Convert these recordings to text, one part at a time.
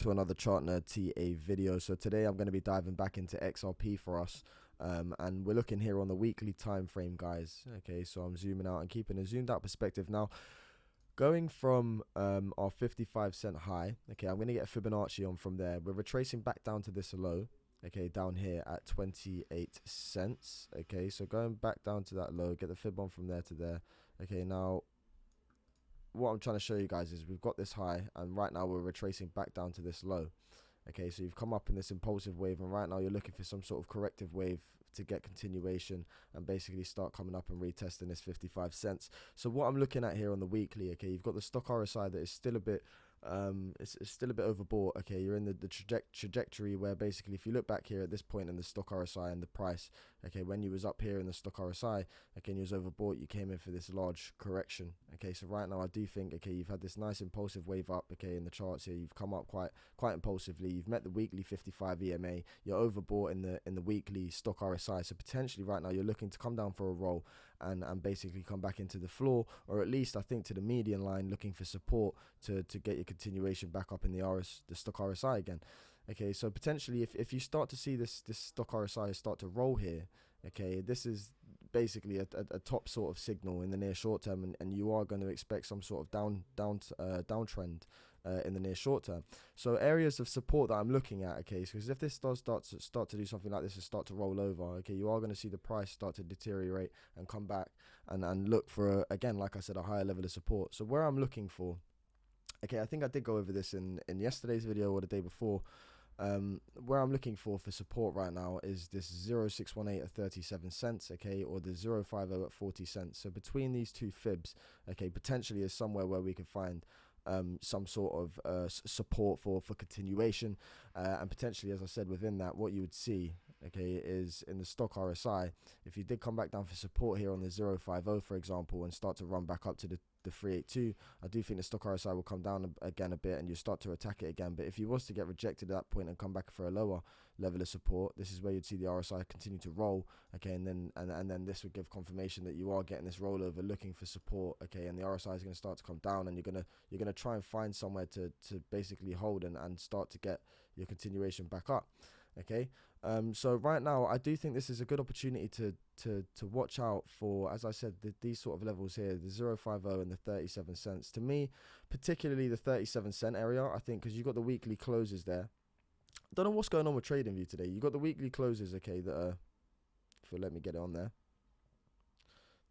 To another Chart Nerd TA video. So today I'm going to be diving back into XRP for us, and we're looking here on the weekly time frame, guys. Okay, so I'm zooming out and keeping a zoomed out perspective. Now, going from our 55 cent high, okay, I'm going to get Fibonacci on from there. We're retracing back down to this low, okay, down here at 28 cents. Okay, so going back down to that low, get the fib on from there to there. Okay, now what I'm trying to show you guys is we've got this high, and right now we're retracing back down to this low. Okay, so you've come up in this impulsive wave, and right now you're looking for some sort of corrective wave to get continuation and basically start coming up and retesting this 55 cents. So what I'm looking at here on the weekly, okay, you've got the Stoch RSI that is still a bit it's still a bit overbought. Okay, you're in the trajectory where basically if you look back here at this point in the Stoch RSI and the price, okay, when you was up here in the Stoch RSI, okay, and you was overbought, you came in for this large correction. Okay, so right now I do think, okay, you've had this nice impulsive wave up, okay, in the charts here. You've come up quite impulsively. You've met the weekly 55 EMA. You're overbought in the weekly Stoch RSI. So potentially right now you're looking to come down for a roll and basically come back into the floor, or at least I think to the median line, looking for support to get your continuation back up in the Stoch RSI again. Okay, so potentially if you start to see this Stoch RSI start to roll here, okay, this is basically a top sort of signal in the near short term, and you are going to expect some sort of downtrend in the near short term. So areas of support that I'm looking at, okay, because if this does start to do something like this and start to roll over, okay, you are going to see the price start to deteriorate and come back and look for again, like I said, a higher level of support. So where I'm looking for, okay, I think I did go over this in yesterday's video or the day before. Where I'm looking for support right now is this 0618 at 37 cents, okay, or the 050 at 40 cents. So between these two fibs, okay, potentially is somewhere where we can find some sort of support for continuation, and potentially, as I said, within that, what you would see, okay, is in the Stoch RSI, if you did come back down for support here on the 050, for example, and start to run back up to the 382, I do think the Stoch RSI will come down again a bit and you start to attack it again. But if you was to get rejected at that point and come back for a lower level of support, this is where you'd see the RSI continue to roll, okay, and then this would give confirmation that you are getting this rollover, looking for support, okay, and the RSI is going to start to come down, and you're gonna try and find somewhere to basically hold and start to get your continuation back up. Okay, so right now I do think this is a good opportunity to watch out for, as I said, these sort of levels here, the 050 and the 37 cents. To me, particularly the 37 cent area, I think, because you've got the weekly closes there. I don't know what's going on with TradingView today. You've got the weekly closes, okay, that are, if you'll let me get it on there,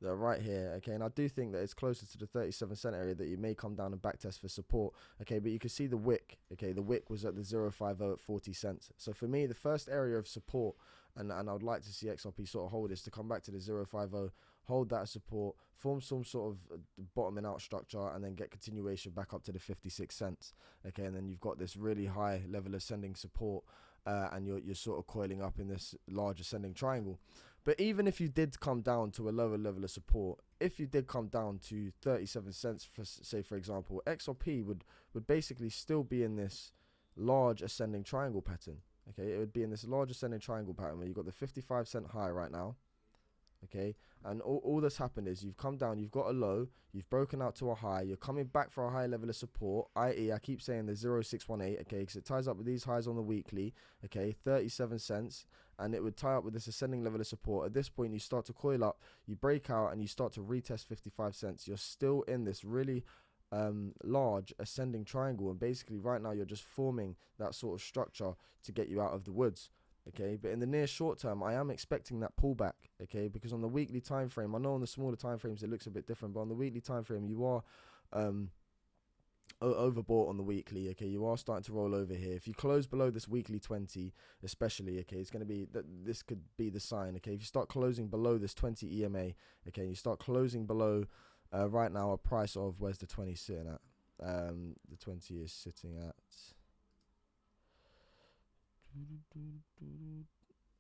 that are right here, okay, and I do think that it's closer to the 37 cent area that you may come down and backtest for support, okay, but you can see the wick, okay, the wick was at the 050 at 40 cents. So for me, the first area of support, and I would like to see XRP sort of hold, is to come back to the 050, hold that support, form some sort of bottoming out structure, and then get continuation back up to the 56 cents, okay, and then you've got this really high level ascending support, and you're sort of coiling up in this large ascending triangle. But even if you did come down to a lower level of support, if you did come down to 37 cents, for say for example, XRP would basically still be in this large ascending triangle pattern. Okay, it would be in this large ascending triangle pattern where you've got the 55 cent high right now. Okay, and all that's happened is you've come down, you've got a low, you've broken out to a high, you're coming back for a high level of support, i.e. I keep saying the 0618, okay, because it ties up with these highs on the weekly, okay, 37 cents, and it would tie up with this ascending level of support. At this point, you start to coil up, you break out, and you start to retest 55 cents. You're still in this really large ascending triangle, and basically right now you're just forming that sort of structure to get you out of the woods. Okay, but in the near short term, I am expecting that pullback, okay, because on the weekly time frame, I know on the smaller time frames it looks a bit different, but on the weekly time frame, you are overbought on the weekly, okay, you are starting to roll over here. If you close below this weekly 20 especially, okay, it's going to be that this could be the sign, okay, if you start closing below this 20 EMA, okay, you start closing below right now a price of, where's the 20 sitting at, the 20 is sitting at,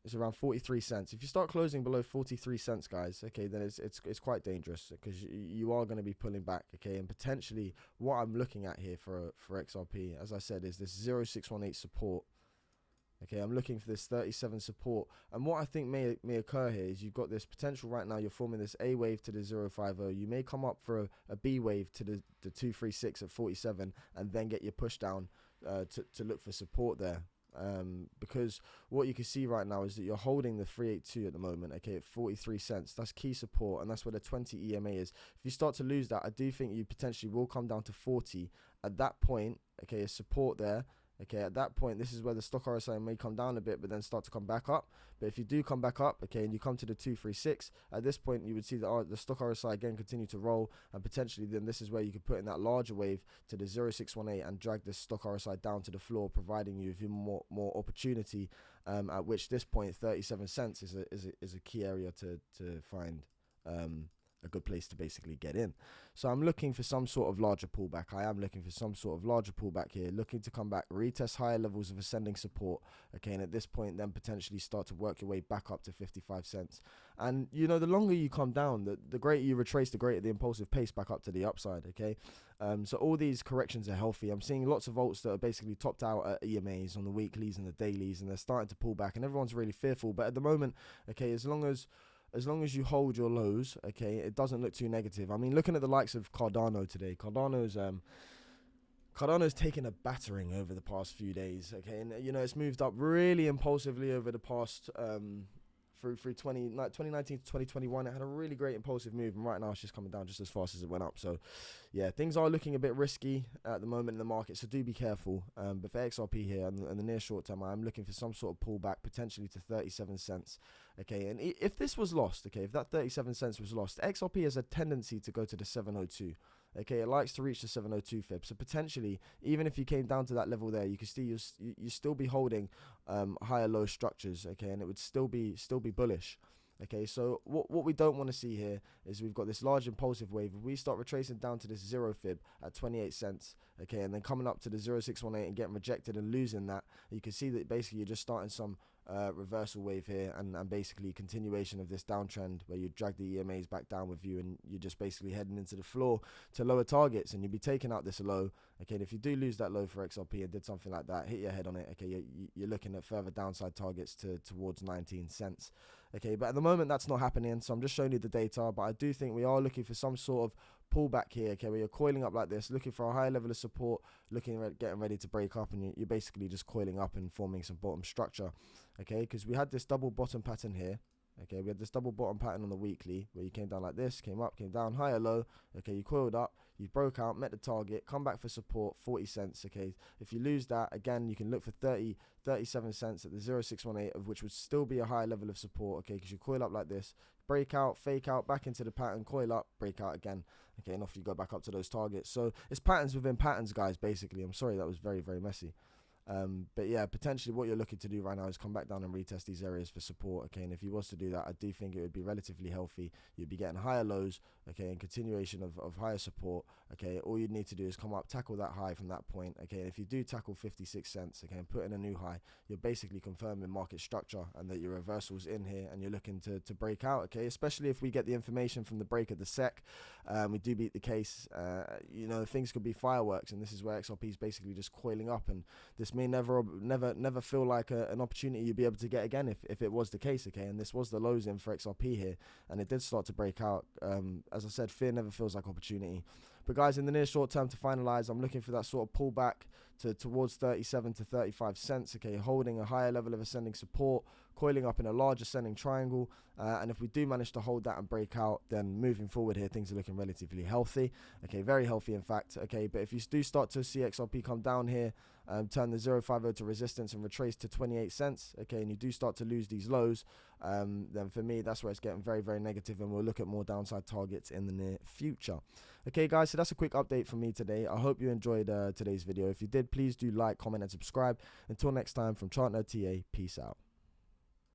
it's around 43 cents. If you start closing below 43 cents, guys, okay, then it's quite dangerous, because you are going to be pulling back, okay, and potentially what I'm looking at here for XRP, as I said, is this 0618 support. Okay, I'm looking for this 37 support, and what I think may occur here is you've got this potential right now. You're forming this A wave to the 050. You may come up for a B wave to the 236 at 47, and then get your push down to look for support there. Because what you can see right now is that you're holding the 382 at the moment, okay, at 43 cents. That's key support, and that's where the 20 EMA is. If you start to lose that, I do think you potentially will come down to 40. At that point, okay, a support there. Okay, at that point, this is where the stock RSI may come down a bit, but then start to come back up. But if you do come back up, okay, and you come to the 236, at this point, you would see the stock RSI again continue to roll, and potentially then this is where you could put in that larger wave to the 0618 and drag the stock RSI down to the floor, providing you with more opportunity. At which this point, 37 cents is a key area to find. A good place to basically get in. So I'm looking for some sort of larger pullback. I am looking for some sort of larger pullback here, looking to come back, retest higher levels of ascending support, okay, and at this point then potentially start to work your way back up to 55 cents. And you know, the longer you come down, the greater you retrace, the greater the impulsive pace back up to the upside, okay. So all these corrections are healthy. I'm seeing lots of alts that are basically topped out at EMAs on the weeklies and the dailies, and they're starting to pull back, and everyone's really fearful. But at the moment, okay, as long as you hold your lows, okay, it doesn't look too negative. I mean, looking at the likes of Cardano today, Cardano's taken a battering over the past few days, okay, and you know it's moved up really impulsively over the past through 2019 to 2021. It had a really great impulsive move, and right now it's just coming down just as fast as it went up. So yeah, things are looking a bit risky at the moment in the market, so do be careful. But for XRP here and the near short term, I'm looking for some sort of pullback, potentially to 37 cents. Okay, and if this was lost, okay, if that 37 cents was lost, XRP has a tendency to go to the 702. Okay, it likes to reach the 702 fib. So potentially, even if you came down to that level there, you can you still be holding higher low structures. Okay, and it would still be bullish. Okay, so what we don't want to see here is we've got this large impulsive wave. If we start retracing down to this 0 fib at 28 cents, okay, and then coming up to the 0618 and getting rejected and losing that, you can see that basically you're just starting some reversal wave here and basically continuation of this downtrend where you drag the EMAs back down with you, and you're just basically heading into the floor to lower targets, and you'll be taking out this low. Okay, and if you do lose that low for XRP and did something like that, hit your head on it. Okay, you're looking at further downside targets towards 19 cents. Okay, but at the moment that's not happening, so I'm just showing you the data. But I do think we are looking for some sort of pullback here, okay, where you're coiling up like this, looking for a higher level of support, getting ready to break up, and you're basically just coiling up and forming some bottom structure, okay, because we had this double bottom pattern here. Okay, we had this double bottom pattern on the weekly where you came down like this, came up, came down, higher, low. Okay, you coiled up, you broke out, met the target, come back for support, 40 cents. Okay, if you lose that, again, you can look for 37 cents at the 0618, of which would still be a higher level of support. Okay, because you coil up like this, break out, fake out, back into the pattern, coil up, break out again. Okay, and off you go back up to those targets. So it's patterns within patterns, guys, basically. I'm sorry that was very, very messy. But yeah, potentially what you're looking to do right now is come back down and retest these areas for support. Okay, and if you was to do that, I do think it would be relatively healthy. You'd be getting higher lows, okay, and continuation of higher support. Okay, all you'd need to do is come up, tackle that high from that point. Okay, and if you do tackle 56 cents, okay, and put in a new high, you're basically confirming market structure and that your reversal's in here and you're looking to break out. Okay, especially if we get the information from the break of the SEC, we do beat the case. You know, things could be fireworks, and this is where XRP is basically just coiling up, and this may never feel like an opportunity you'd be able to get again if it was the case. Okay, and this was the lows in for XRP here, and it did start to break out. As I said, fear never feels like opportunity. But guys, in the near short term, to finalize, I'm looking for that sort of pullback towards 37 to 35 cents. Okay, holding a higher level of ascending support, coiling up in a large ascending triangle, and if we do manage to hold that and break out, then moving forward here, things are looking relatively healthy. Okay, very healthy in fact. Okay, but if you do start to see XRP come down here, turn the 050 to resistance and retrace to 28 cents, okay, and you do start to lose these lows, then for me, that's where it's getting very, very negative, and we'll look at more downside targets in the near future. Okay, guys, so that's a quick update from me today. I hope you enjoyed today's video. If you did, please do like, comment, and subscribe. Until next time, from Chart Nerd TA, peace out.